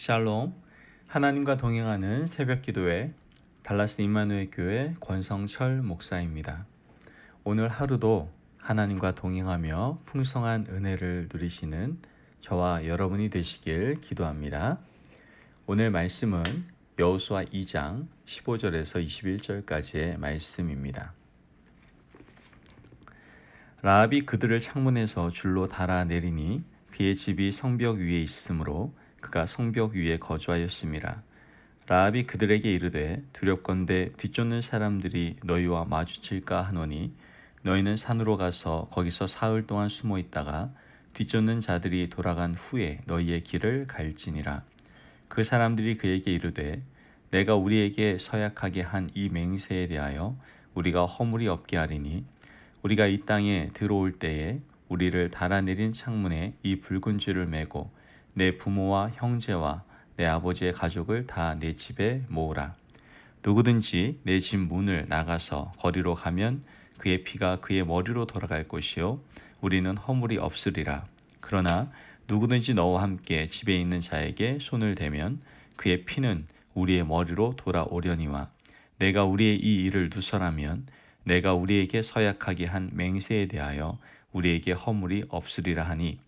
샬롬, 하나님과 동행하는 새벽기도회 달라스 임마누엘 교회 권성철 목사입니다. 오늘 하루도 하나님과 동행하며 풍성한 은혜를 누리시는 저와 여러분이 되시길 기도합니다. 오늘 말씀은 여호수아 2장 15절에서 21절까지의 말씀입니다. 라합이 그들을 창문에서 줄로 달아내리니 그의 집이 성벽 위에 있으므로 그가 성벽 위에 거주하였음이라. 라합이 그들에게 이르되 두렵건대 뒤쫓는 사람들이 너희와 마주칠까 하노니 너희는 산으로 가서 거기서 사흘 동안 숨어 있다가 뒤쫓는 자들이 돌아간 후에 너희의 길을 갈지니라. 그 사람들이 그에게 이르되 내가 우리에게 서약하게 한 이 맹세에 대하여 우리가 허물이 없게 하리니 우리가 이 땅에 들어올 때에 우리를 달아내린 창문에 이 붉은 줄을 매고 내 부모와 형제와 내 아버지의 가족을 다 내 집에 모으라. 누구든지 내 집 문을 나가서 거리로 가면 그의 피가 그의 머리로 돌아갈 것이요 우리는 허물이 없으리라. 그러나 누구든지 너와 함께 집에 있는 자에게 손을 대면 그의 피는 우리의 머리로 돌아오려니와 내가 우리의 이 일을 누설하면 내가 우리에게 서약하게 한 맹세에 대하여 우리에게 허물이 없으리라 하니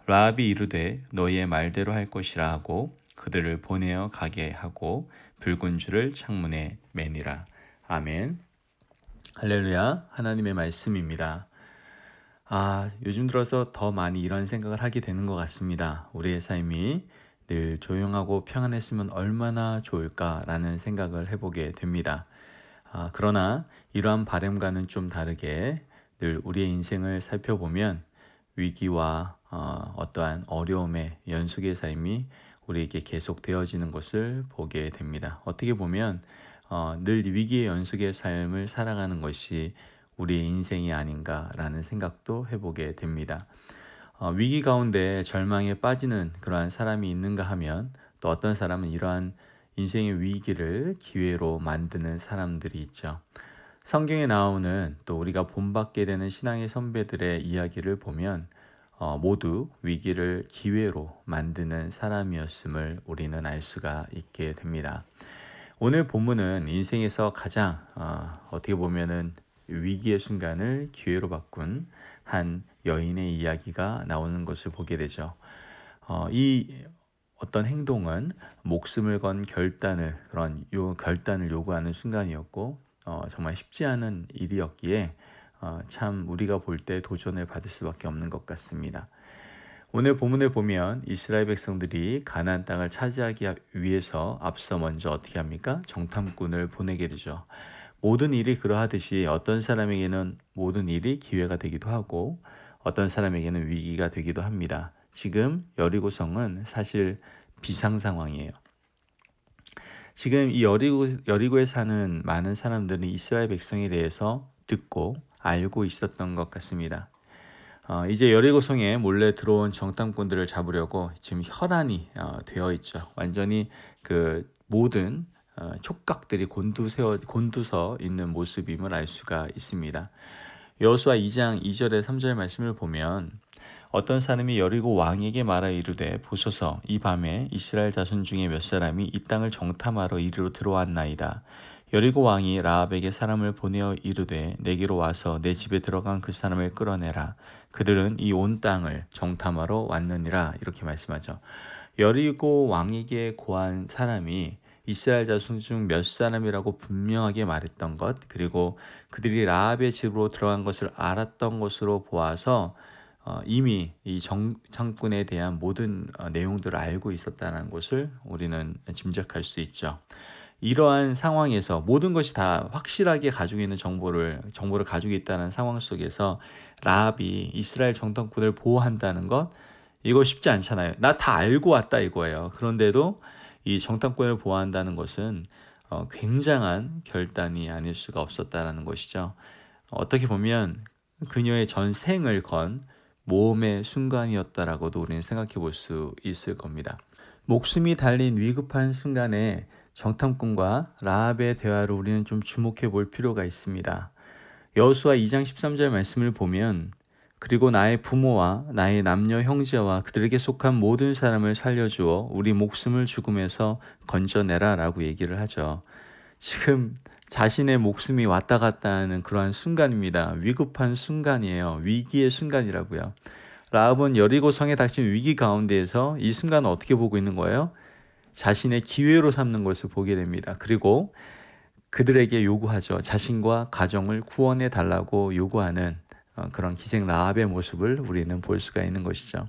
라합이 이르되 너희의 말대로 할 것이라 하고 그들을 보내어 가게 하고 붉은 줄을 창문에 매니라. 아멘. 할렐루야. 하나님의 말씀입니다. 요즘 들어서 더 많이 이런 생각을 하게 되는 것 같습니다. 우리의 삶이 늘 조용하고 평안했으면 얼마나 좋을까라는 생각을 해보게 됩니다. 그러나 이러한 바람과는 좀 다르게 늘 우리의 인생을 살펴보면 위기와 어떠한 어려움의 연속의 삶이 우리에게 계속 되어지는 것을 보게 됩니다. 어떻게 보면 늘 위기의 연속의 삶을 살아가는 것이 우리의 인생이 아닌가라는 생각도 해보게 됩니다. 위기 가운데 절망에 빠지는 그러한 사람이 있는가 하면 또 어떤 사람은 이러한 인생의 위기를 기회로 만드는 사람들이 있죠. 성경에 나오는 또 우리가 본받게 되는 신앙의 선배들의 이야기를 보면 모두 위기를 기회로 만드는 사람이었음을 우리는 알 수가 있게 됩니다. 오늘 본문은 인생에서 가장 어떻게 보면은 위기의 순간을 기회로 바꾼 한 여인의 이야기가 나오는 것을 보게 되죠. 이 어떤 행동은 목숨을 건 그런 결단을 요구하는 순간이었고 정말 쉽지 않은 일이었기에 참 우리가 볼 때 도전을 받을 수밖에 없는 것 같습니다. 오늘 본문에 보면 이스라엘 백성들이 가나안 땅을 차지하기 위해서 앞서 먼저 어떻게 합니까? 정탐꾼을 보내게 되죠. 모든 일이 그러하듯이 어떤 사람에게는 모든 일이 기회가 되기도 하고 어떤 사람에게는 위기가 되기도 합니다. 지금 여리고성은 사실 비상 상황이에요. 지금 이 여리고에 사는 많은 사람들은 이스라엘 백성에 대해서 듣고 알고 있었던 것 같습니다. 이제 여리고성에 몰래 들어온 정탐꾼들을 잡으려고 지금 혈안이 되어 있죠. 완전히 그 모든 촉각들이 곤두서 있는 모습임을 알 수가 있습니다. 여호수아 2장 2절에 3절 말씀을 보면 어떤 사람이 여리고 왕에게 말하여 이르되 보소서 이 밤에 이스라엘 자손 중에 몇 사람이 이 땅을 정탐하러 이리로 들어왔나이다. 여리고 왕이 라합에게 사람을 보내어 이르되 내게로 와서 내 집에 들어간 그 사람을 끌어내라. 그들은 이 온 땅을 정탐하러 왔느니라. 이렇게 말씀하죠. 여리고 왕에게 고한 사람이 이스라엘 자손 중 몇 사람이라고 분명하게 말했던 것, 그리고 그들이 라합의 집으로 들어간 것을 알았던 것으로 보아서 이미 이 정탐꾼에 대한 모든 내용들을 알고 있었다는 것을 우리는 짐작할 수 있죠. 이러한 상황에서 모든 것이 다 확실하게 가지고 있는 정보를 가지고 있다는 상황 속에서 라합이 이스라엘 정탐꾼을 보호한다는 것, 이거 쉽지 않잖아요. 나 다 알고 왔다 이거예요. 그런데도 이 정탐꾼을 보호한다는 것은 굉장한 결단이 아닐 수가 없었다는 것이죠. 어떻게 보면 그녀의 전 생을 건 모험의 순간이었다라고도 우리는 생각해 볼 수 있을 겁니다. 목숨이 달린 위급한 순간에 정탐꾼과 라합의 대화를 우리는 좀 주목해 볼 필요가 있습니다. 여호수아 2장 13절 말씀을 보면 그리고 나의 부모와 나의 남녀 형제와 그들에게 속한 모든 사람을 살려주어 우리 목숨을 죽음에서 건져내라 라고 얘기를 하죠. 지금 자신의 목숨이 왔다 갔다 하는 그러한 순간입니다. 위급한 순간이에요. 위기의 순간이라고요. 라합은 여리고 성에 닥친 위기 가운데에서 이 순간을 어떻게 보고 있는 거예요? 자신의 기회로 삼는 것을 보게 됩니다. 그리고 그들에게 요구하죠. 자신과 가정을 구원해 달라고 요구하는 그런 기생 라합의 모습을 우리는 볼 수가 있는 것이죠.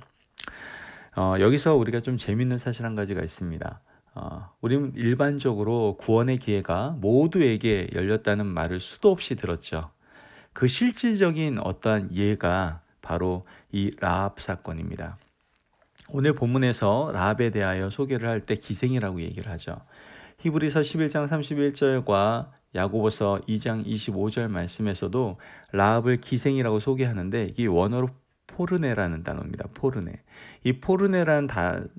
여기서 우리가 좀 재밌는 사실 한 가지가 있습니다. 우리는 일반적으로 구원의 기회가 모두에게 열렸다는 말을 수도 없이 들었죠. 그 실질적인 어떠한 예가 바로 이 라합 사건입니다. 오늘 본문에서 라합에 대하여 소개를 할 때 기생이라고 얘기를 하죠. 히브리서 11장 31절과 야고보서 2장 25절 말씀에서도 라합을 기생이라고 소개하는데 이게 원어로 포르네라는 단어입니다. 포르네. 이 포르네라는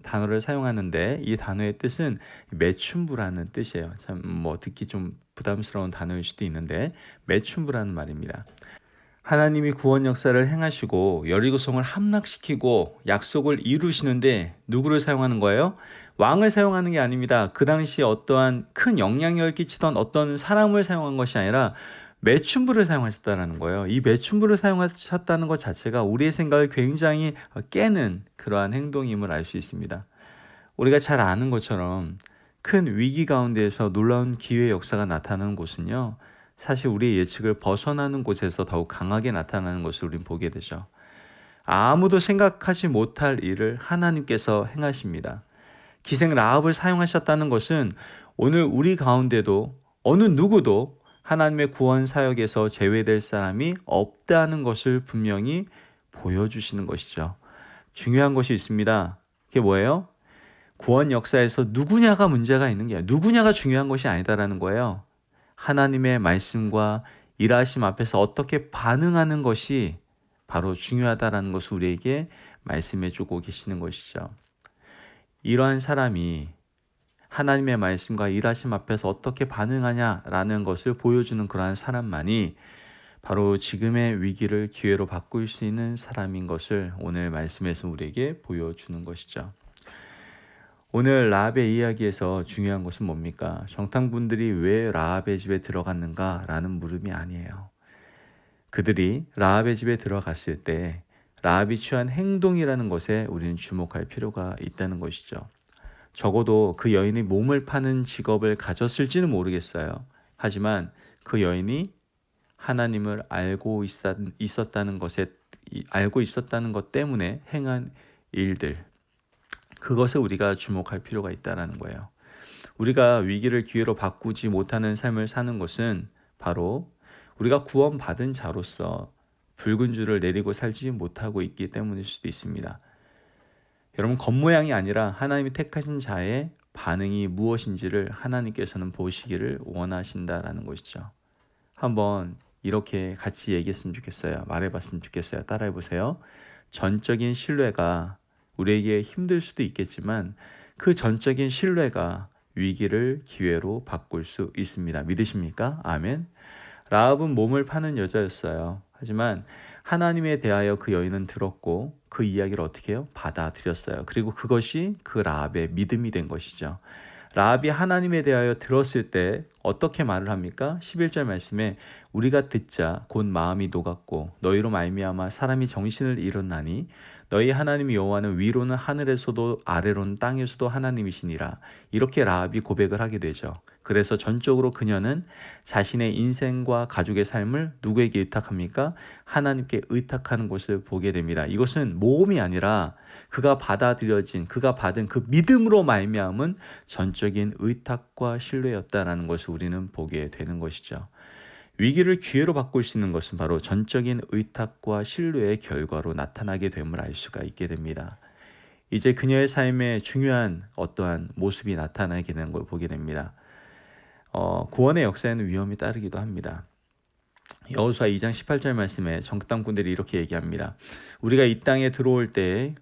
단어를 사용하는데 이 단어의 뜻은 매춘부라는 뜻이에요. 참 듣기 좀 부담스러운 단어일 수도 있는데 매춘부라는 말입니다. 하나님이 구원 역사를 행하시고 여리고성을 함락시키고 약속을 이루시는데 누구를 사용하는 거예요? 왕을 사용하는 게 아닙니다. 그 당시에 어떠한 큰 영향력을 끼치던 어떤 사람을 사용한 것이 아니라 매춘부를 사용하셨다는 거예요. 이 매춘부를 사용하셨다는 것 자체가 우리의 생각을 굉장히 깨는 그러한 행동임을 알 수 있습니다. 우리가 잘 아는 것처럼 큰 위기 가운데에서 놀라운 기회의 역사가 나타나는 곳은요. 사실 우리의 예측을 벗어나는 곳에서 더욱 강하게 나타나는 것을 우리는 보게 되죠. 아무도 생각하지 못할 일을 하나님께서 행하십니다. 기생 라합을 사용하셨다는 것은 오늘 우리 가운데도 어느 누구도 하나님의 구원 사역에서 제외될 사람이 없다는 것을 분명히 보여주시는 것이죠. 중요한 것이 있습니다. 그게 뭐예요? 구원 역사에서 누구냐가 문제가 있는 게 아니라 누구냐가 중요한 것이 아니다라는 거예요. 하나님의 말씀과 일하심 앞에서 어떻게 반응하는 것이 바로 중요하다라는 것을 우리에게 말씀해 주고 계시는 것이죠. 이러한 사람이 하나님의 말씀과 일하심 앞에서 어떻게 반응하냐라는 것을 보여주는 그러한 사람만이 바로 지금의 위기를 기회로 바꿀 수 있는 사람인 것을 오늘 말씀에서 우리에게 보여주는 것이죠. 오늘 라합의 이야기에서 중요한 것은 뭡니까? 정탐꾼들이 왜 라합의 집에 들어갔는가? 라는 물음이 아니에요. 그들이 라합의 집에 들어갔을 때 라합이 취한 행동이라는 것에 우리는 주목할 필요가 있다는 것이죠. 적어도 그 여인이 몸을 파는 직업을 가졌을지는 모르겠어요. 하지만 그 여인이 하나님을 알고 있었다는 것 때문에 행한 일들, 그것을 우리가 주목할 필요가 있다는 거예요. 우리가 위기를 기회로 바꾸지 못하는 삶을 사는 것은 바로 우리가 구원받은 자로서 붉은 줄을 내리고 살지 못하고 있기 때문일 수도 있습니다. 여러분, 겉모양이 아니라 하나님이 택하신 자의 반응이 무엇인지를 하나님께서는 보시기를 원하신다라는 것이죠. 한번 이렇게 같이 얘기했으면 좋겠어요. 말해봤으면 좋겠어요. 따라해보세요. 전적인 신뢰가 우리에게 힘들 수도 있겠지만 그 전적인 신뢰가 위기를 기회로 바꿀 수 있습니다. 믿으십니까? 아멘. 라합은 몸을 파는 여자였어요. 하지만 하나님에 대하여 그 여인은 들었고 그 이야기를 어떻게 해요? 받아들였어요. 그리고 그것이 그 라합의 믿음이 된 것이죠. 라합이 하나님에 대하여 들었을 때 어떻게 말을 합니까? 11절 말씀에 우리가 듣자 곧 마음이 녹았고 너희로 말미암아 사람이 정신을 잃었나니 너희 하나님 여호와는 위로는 하늘에서도 아래로는 땅에서도 하나님이시니라. 이렇게 라합이 고백을 하게 되죠. 그래서 전적으로 그녀는 자신의 인생과 가족의 삶을 누구에게 의탁합니까? 하나님께 의탁하는 것을 보게 됩니다. 이것은 모험이 아니라 그가 받은 그 믿음으로 말미암은 전적인 의탁과 신뢰였다라는 것을 우리는 보게 되는 것이죠. 위기를 기회로 바꿀 수 있는 것은 바로 전적인 의탁과 신뢰의 결과로 나타나게 됨을 알 수가 있게 됩니다. 이제 그녀의 삶에 중요한 어떠한 모습이 나타나게 되는 걸 보게 됩니다. 구원의 역사에는 위험이 따르기도 합니다. 여호수아 2장 18절 말씀에 정탐꾼들이 이렇게 얘기합니다. 우리가 이 땅에 들어올 때에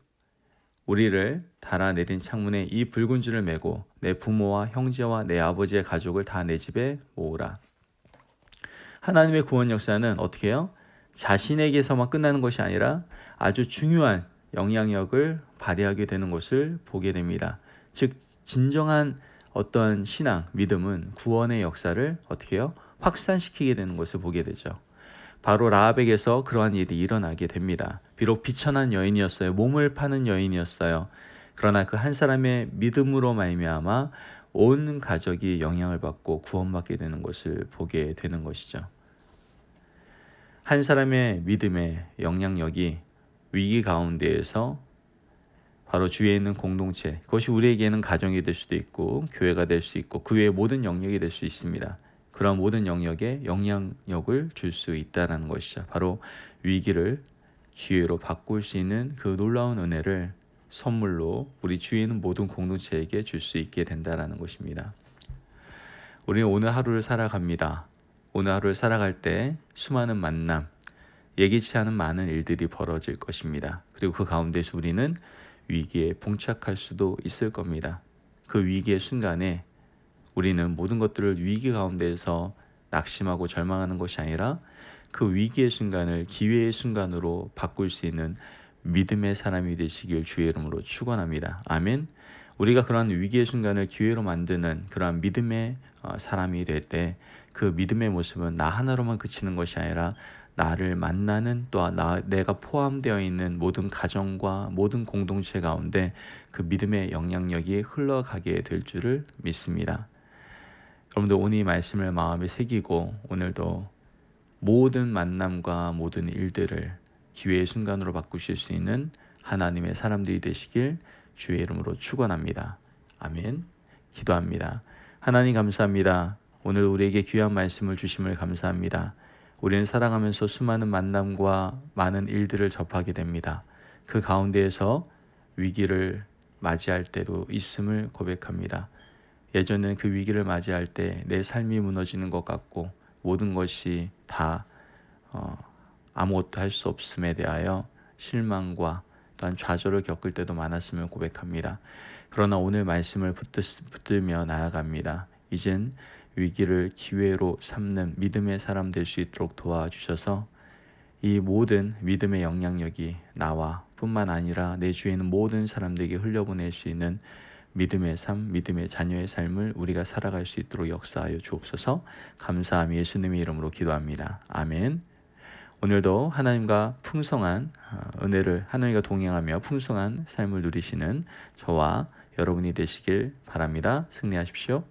우리를 달아내린 창문에 이 붉은 줄을 메고 내 부모와 형제와 내 아버지의 가족을 다 내 집에 모으라. 하나님의 구원 역사는 어떻게 해요? 자신에게서만 끝나는 것이 아니라 아주 중요한 영향력을 발휘하게 되는 것을 보게 됩니다. 즉 진정한 어떤 신앙, 믿음은 구원의 역사를 어떻게 해요? 확산시키게 되는 것을 보게 되죠. 바로 라합에게서 그러한 일이 일어나게 됩니다. 비록 비천한 여인이었어요. 몸을 파는 여인이었어요. 그러나 그 한 사람의 믿음으로 말미암아 온 가족이 영향을 받고 구원받게 되는 것을 보게 되는 것이죠. 한 사람의 믿음의 영향력이 위기 가운데에서 바로 주위에 있는 공동체, 그것이 우리에게는 가정이 될 수도 있고 교회가 될 수 있고 그 외의 모든 영역이 될 수 있습니다. 그런 모든 영역에 영향력을 줄 수 있다는 것이죠. 바로 위기를 기회로 바꿀 수 있는 그 놀라운 은혜를 선물로 우리 주위에 있는 모든 공동체에게 줄 수 있게 된다는 것입니다. 우리는 오늘 하루를 살아갑니다. 오늘 하루를 살아갈 때 수많은 만남, 예기치 않은 많은 일들이 벌어질 것입니다. 그리고 그 가운데서 우리는 위기에 봉착할 수도 있을 겁니다. 그 위기의 순간에 우리는 모든 것들을 위기 가운데에서 낙심하고 절망하는 것이 아니라 그 위기의 순간을 기회의 순간으로 바꿀 수 있는 믿음의 사람이 되시길 주의 이름으로 축원합니다. 아멘. 우리가 그러한 위기의 순간을 기회로 만드는 그러한 믿음의 사람이 될 때 그 믿음의 모습은 나 하나로만 그치는 것이 아니라 나를 만나는 또한 내가 포함되어 있는 모든 가정과 모든 공동체 가운데 그 믿음의 영향력이 흘러가게 될 줄을 믿습니다. 여러분들 오늘 이 말씀을 마음에 새기고 오늘도 모든 만남과 모든 일들을 기회의 순간으로 바꾸실 수 있는 하나님의 사람들이 되시길 주의 이름으로 축원합니다. 아멘. 기도합니다. 하나님 감사합니다. 오늘 우리에게 귀한 말씀을 주심을 감사합니다. 우리는 살아가면서 수많은 만남과 많은 일들을 접하게 됩니다. 그 가운데에서 위기를 맞이할 때도 있음을 고백합니다. 예전엔 그 위기를 맞이할 때 내 삶이 무너지는 것 같고 모든 것이 다 아무것도 할 수 없음에 대하여 실망과 또한 좌절을 겪을 때도 많았음을 고백합니다. 그러나 오늘 말씀을 붙들며 나아갑니다. 이젠 위기를 기회로 삼는 믿음의 사람 될 수 있도록 도와주셔서 이 모든 믿음의 영향력이 나와 뿐만 아니라 내 주위에 있는 모든 사람들에게 흘려보낼 수 있는 믿음의 삶, 믿음의 자녀의 삶을 우리가 살아갈 수 있도록 역사하여 주옵소서. 감사함 예수님의 이름으로 기도합니다. 아멘. 오늘도 하나님과 풍성한 은혜를 하나님과 동행하며 풍성한 삶을 누리시는 저와 여러분이 되시길 바랍니다. 승리하십시오.